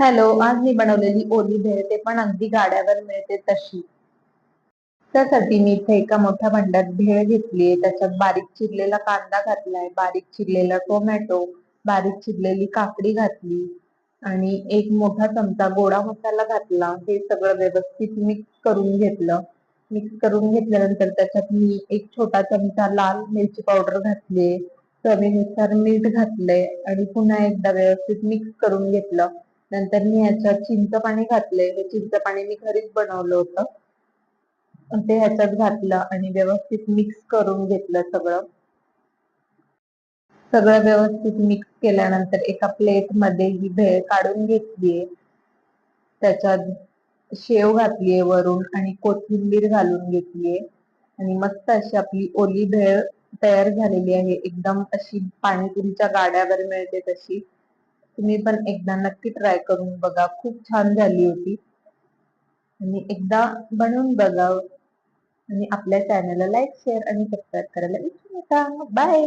Hello, आज मी बनवलेली ओली भेळ ते पण अगदी गाड्यावर मिळते तशी. त्यासाठी मी इथे एका मोठ्या भांड्यात भेळ घेतलीये. त्याच्यात बारीक चिरलेला कांदा घातलाय, बारीक चिरलेला टोमॅटो, बारीक चिरलेली काकडी घातली आणि एक मोठा चमचा गोडा मसाला घातला. हे सगळं व्यवस्थित मिक्स करून घेतलं. मिक्स करून घेतल्यानंतर त्याच्यात मी एक छोटा चमचा लाल मिरची पावडर घातलीये, चवीनुसार मीठ घातलंय आणि पुन्हा एकदा व्यवस्थित मिक्स करून घेतलं. नंतर मी ह्याच्यात चिंचपाणी घातलंय. हे चिंचपाणी मी घरीच बनवलं होतं. ते ह्याच्यात घातलं आणि व्यवस्थित मिक्स करून घेतलं सगळं. सगळं व्यवस्थित मिक्स केल्यानंतर एका प्लेटमध्ये ही भेळ काढून घेतलीये. त्याच्यात शेव घातलीये वरून आणि कोथिंबीर घालून घेतलीये आणि मस्त अशी आपली ओली भेळ तयार झालेली आहे. एकदम अशी पाणीपुरीच्या गाड्यावर मिळते तशी. तुम्ही पण एकदा नक्की ट्राय करून बघा. खूप छान झाली होती आणि एकदा बनवून बघा आणि आपल्या चॅनलला लाईक, शेअर आणि सबस्क्राईब करायला विसरू नका. बाय.